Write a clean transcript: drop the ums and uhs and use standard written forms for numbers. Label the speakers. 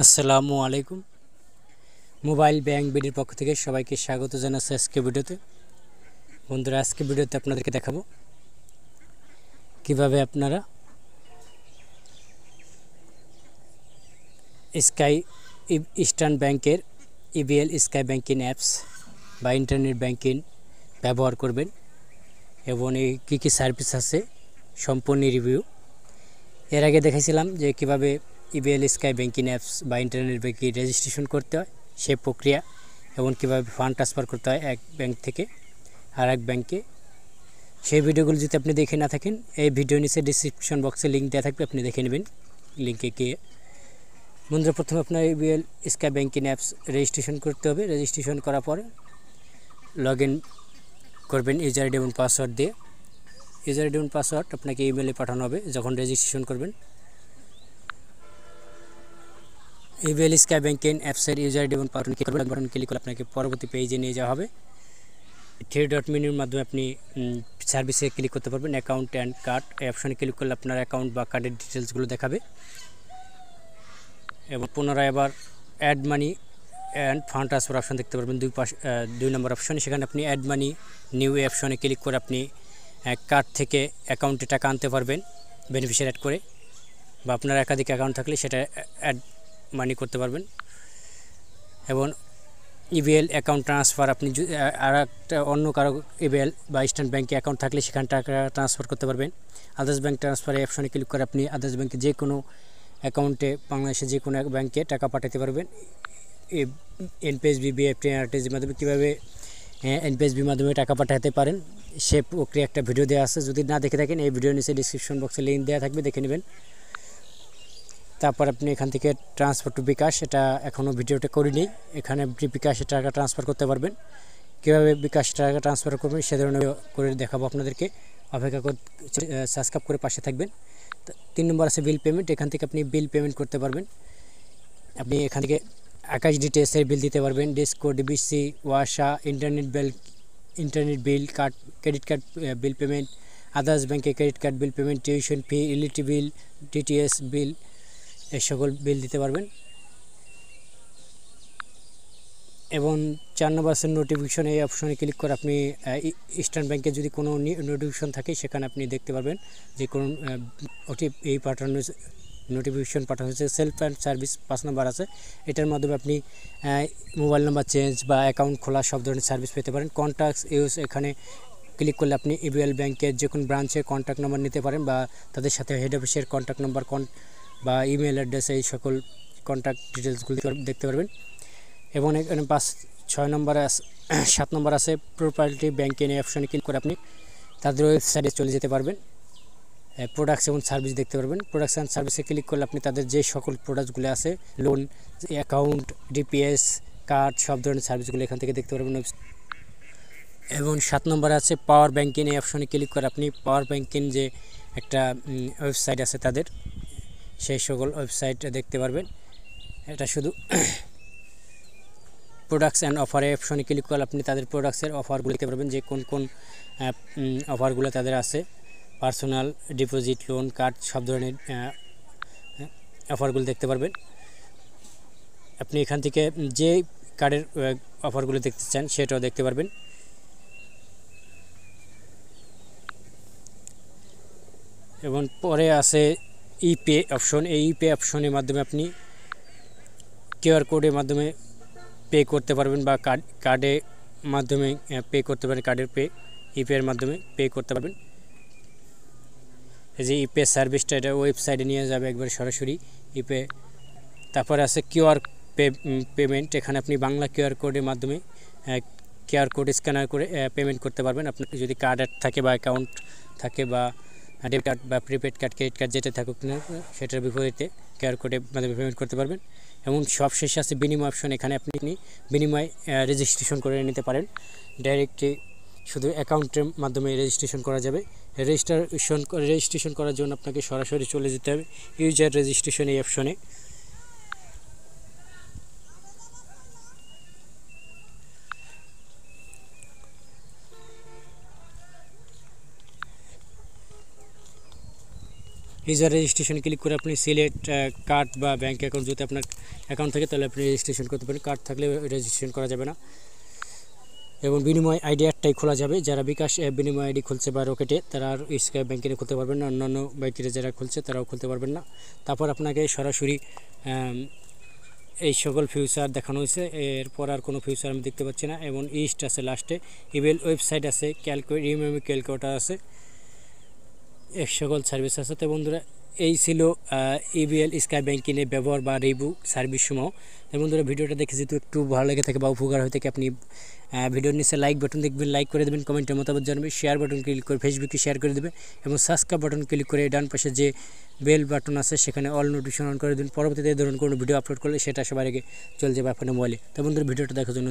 Speaker 1: আসসালামু আলাইকুম। Mobile bank বিডির পক্ষ থেকে সবাইকে স্বাগত জানাচ্ছি আজকে ভিডিওতে। বন্ধুরা, আজকে ভিডিওতে আপনাদেরকে দেখাবো কিভাবে আপনারা স্কাই ইস্টার্ন ব্যাংকের ইবিএল স্কাই ব্যাংকিং অ্যাপস বা ইন্টারনেট ব্যাংকিং ব্যবহার করবেন এবং এই কী সার্ভিস আছে সম্পূর্ণ রিভিউ। এর আগে দেখাইছিলাম যে কিভাবে ইবিএল স্কাই ব্যাংকিং অ্যাপস বা ইন্টারনেট ব্যাংকিং রেজিস্ট্রেশন করতে হয়, সেই প্রক্রিয়া এবং কীভাবে ফান্ড ট্রান্সফার করতে হয় এক ব্যাংক থেকে আর এক ব্যাংকে। সেই ভিডিওগুলো যদি আপনি দেখে না থাকেন, এই ভিডিও নিচে ডিসক্রিপশন বক্সে লিঙ্ক দেওয়া থাকবে, আপনি দেখে নেবেন লিঙ্কে গিয়ে। বন্ধুরা, প্রথমে আপনার EBL sky banking apps registration করতে হবে। রেজিস্ট্রেশন করার পরে লগ ইন করবেন ইউজার আইডি এবং পাসওয়ার্ড দিয়ে। ইউজার আইডি এবং পাসওয়ার্ড আপনাকে ইমেলে পাঠানো হবে যখন রেজিস্ট্রেশন করবেন। ইবিএল স্কাই ব্যাংকিং অ্যাপসের ইউজার আইডি এবং পাসওয়ার্ড বাটন ক্লিক করে আপনাকে পরবর্তী পেজে নিয়ে যাওয়া হবে। 3 ডট মেনুর মাধ্যমে আপনি সার্ভিসে ক্লিক করতে পারবেন। অ্যাকাউন্ট অ্যান্ড কার্ড এই অপশনে ক্লিক করলে আপনার অ্যাকাউন্ট বা কার্ডের ডিটেলসগুলো দেখাবে এবং পুনরায় আবার add money and fund transfer option দেখতে পারবেন 2 নম্বর অপশনে। সেখানে আপনি অ্যাড মানি নিউ অপশনে ক্লিক করে আপনি কার্ড থেকে অ্যাকাউন্টে টাকা আনতে পারবেন বেনিফিশিয়ারি অ্যাড করে, বা আপনার একাধিক অ্যাকাউন্ট থাকলে সেটা অ্যাড মানি করতে পারবেন। এবং ইবিএল অ্যাকাউন্ট ট্রান্সফার আপনি আর একটা অন্য কারো ইবিএল বা ইস্টার্ন ব্যাংকে অ্যাকাউন্ট থাকলে সেখানে টাকা ট্রান্সফার করতে পারবেন। আদার্স ব্যাংক ট্রান্সফার এই অপশনে ক্লিক করে আপনি আদার্স ব্যাংকে যে কোনো অ্যাকাউন্টে বাংলাদেশে যে কোনো এক ব্যাংকে টাকা পাঠাতে পারবেন। এনপিএসবি, বিএফটি, আরটিজির মাধ্যমে কীভাবে এনপিএসবির মাধ্যমে টাকা পাঠাতে পারেন সে প্রক্রিয়া একটা ভিডিও দেওয়া আছে। যদি না দেখে থাকেন, এই ভিডিও নিচে ডিসক্রিপশন বক্সে লিঙ্ক দেওয়া থাকবে, দেখে নেবেন। তারপর আপনি এখান থেকে ট্রান্সফার টু বিকাশ, এটা এখনও ভিডিওটা করিনি। এখানে বিকাশে টাকা ট্রান্সফার করতে পারবেন। কীভাবে বিকাশ টাকা ট্রান্সফার করবেন সে ধরনের করে দেখাবো আপনাদেরকে। অপেক্ষা করে সাবস্ক্রাইব করে পাশে থাকবেন। 3 নম্বর আছে বিল পেমেন্ট। এখান থেকে আপনি বিল পেমেন্ট করতে পারবেন। আপনি এখান থেকে আকাশ ডিটেলসের বিল দিতে পারবেন, ডিসকো, ডিবিসি, ওয়াসা, internet bill, card, credit card bill payment, others ব্যাংকে credit card bill payment, tuition fee, electric bill, DTS bill, এই সকল বিল দিতে পারবেন। এবং 4 নম্বর আছে নোটিফিকেশন। এই অপশনে ক্লিক করে আপনি ইস্টার্ন ব্যাংকে যদি কোনো নোটিফিকেশন থাকে সেখানে আপনি দেখতে পারবেন যে কোনো এই পাঠানো নোটিফিকেশন পাঠানো হয়েছে। সেলফ অ্যান্ড সার্ভিস 5 নম্বর আছে। এটার মাধ্যমে আপনি মোবাইল নাম্বার চেঞ্জ বা অ্যাকাউন্ট খোলা সব ধরনের সার্ভিস পেতে পারেন। কন্ট্যাক্টস ইউজ, এখানে ক্লিক করলে আপনি ইবিএল ব্যাংকের যে কোনো ব্রাঞ্চের কন্ট্যাক্ট নাম্বার নিতে পারেন বা তাদের সাথে হেড অফিসের কন্ট্যাক্ট নাম্বার বা ইমেল অ্যাড্রেস, এই সকল কন্ট্যাক্ট ডিটেলসগুলি দেখতে পারবেন। এবং এখানে 6 নম্বরে 7 নম্বর আছে প্রপার্টি ব্যাংকিং। এই অপশনে ক্লিক করে আপনি তাদের ওয়েবসাইটে চলে যেতে পারবেন। প্রোডাক্টস এবং সার্ভিস দেখতে পারবেন। প্রোডাক্টস অ্যান্ড সার্ভিসে ক্লিক করলে আপনি তাদের যে সকল প্রোডাক্টসগুলো আছে, লোন, অ্যাকাউন্ট, ডিপিএস, কার্ড, সব ধরনের সার্ভিসগুলো এখান থেকে দেখতে পারবেন। এবং 7 নম্বরে আছে পাওয়ার ব্যাংকিং। এই অপশনে ক্লিক করে আপনি পাওয়ার ব্যাংকিং যে একটা ওয়েবসাইট আছে তাদের, সেই সকল ওয়েবসাইট দেখতে পারবেন। এটা শুধু প্রোডাক্টস অ্যান্ড অফারে অপশনে ক্লিক করলে আপনি তাদের প্রোডাক্টসের অফারগুলো দেখতে পারবেন, যে কোন কোন অফারগুলো তাদের আছে। পার্সোনাল ডিপোজিট, লোন, কার্ড, সব ধরনের অফারগুলো দেখতে পারবেন। আপনি এখান থেকে যে কার্ডের অফারগুলো দেখতে চান সেটাও দেখতে পারবেন। এবং পরে আছে ইপে অপশন। এই ইপে অপশনের মাধ্যমে আপনি কিউআর কোডের মাধ্যমে পে করতে পারবেন বা কার্ডের মাধ্যমে পে করতে পারেন। কার্ডের ইপের মাধ্যমে পে করতে পারবেন। এই যে ইপে সার্ভিসটা, এটা ওয়েবসাইটে নিয়ে যাবে একবার সরাসরি ইপে। তারপরে আছে কিউআর পেমেন্ট। এখানে আপনি বাংলা কিউআর কোডের মাধ্যমে কিউআর কোড স্ক্যানার করে পেমেন্ট করতে পারবেন। আপনার যদি কার্ড থাকে বা অ্যাকাউন্ট থাকে বা ডেবিট কার্ড বা প্রিপেড কার্ড, ক্রেডিট কার্ড যেটা থাকুক না সেটার বিপরীতে কিউআর কোডের মাধ্যমে পেমেন্ট করতে পারবেন। এবং সবশেষে আছে বিনিময় অপশন। এখানে আপনি বিনিময় রেজিস্ট্রেশন করে নিতে পারেন। ডাইরেক্টলি শুধু অ্যাকাউন্টের মাধ্যমে রেজিস্ট্রেশন করা যাবে। রেজিস্ট্রেশন করার জন্য আপনাকে সরাসরি চলে যেতে হবে ইউজার রেজিস্ট্রেশন এই অপশনে। ইউজার রেজিস্ট্রেশন ক্লিক করে আপনি সিলেক্ট কার্ড বা ব্যাঙ্ক অ্যাকাউন্ট যদি আপনার অ্যাকাউন্ট থেকে, তাহলে আপনি রেজিস্ট্রেশন করতে পারেন। কার্ড থাকলে রেজিস্ট্রেশন করা যাবে না। এবং বিনিময় আইডি একটাই খোলা যাবে। যারা বিকাশ বিনিময় আইডি খুলছে বা রকেটে, তারা আর স্কাই ব্যাংকে খুলতে পারবেন না। অন্যান্য ব্যাংকে যারা খুলছে তারাও খুলতে পারবেন না। তারপর আপনাকে সরাসরি এই সকল ফিউচার দেখানো হয়েছে। এরপর আর কোনো ফিউচার আমি দেখতে পাচ্ছি না। এবং ইস্ট আছে লাস্টে, ইমেল ওয়েবসাইট আছে, ক্যালকুলেটর আছে, এক সকল সার্ভিস আছে। তো বন্ধুরা, এই ছিল ইবিএল স্কাই ব্যাংকিংয়ের ব্যবহার বা রিভিউ সার্ভিস সমূহ। তো বন্ধুরা, ভিডিওটা দেখে যেহেতু একটু ভালো লেগে থাকে বা উপকার হয়ে থাকে, আপনি ভিডিওর নিচে লাইক বাটন দেখবেন, লাইক করে দেবেন, কমেন্টের মতামত জানাবেন, শেয়ার বাটন ক্লিক করে ফেসবুকে শেয়ার করে দেবেন এবং সাবস্ক্রাইব বাটন ক্লিক করে ডান পাশে যে বেল বাটন আছে সেখানে অল নোটিফিকেশন অন করে দেবেন। পরবর্তীতে এই ধরনের কোনো ভিডিও আপলোড করলে সেটা সবার আগে চলে যাবে আপনার মোবাইলে। তো বন্ধুরা, ভিডিওটা দেখার জন্য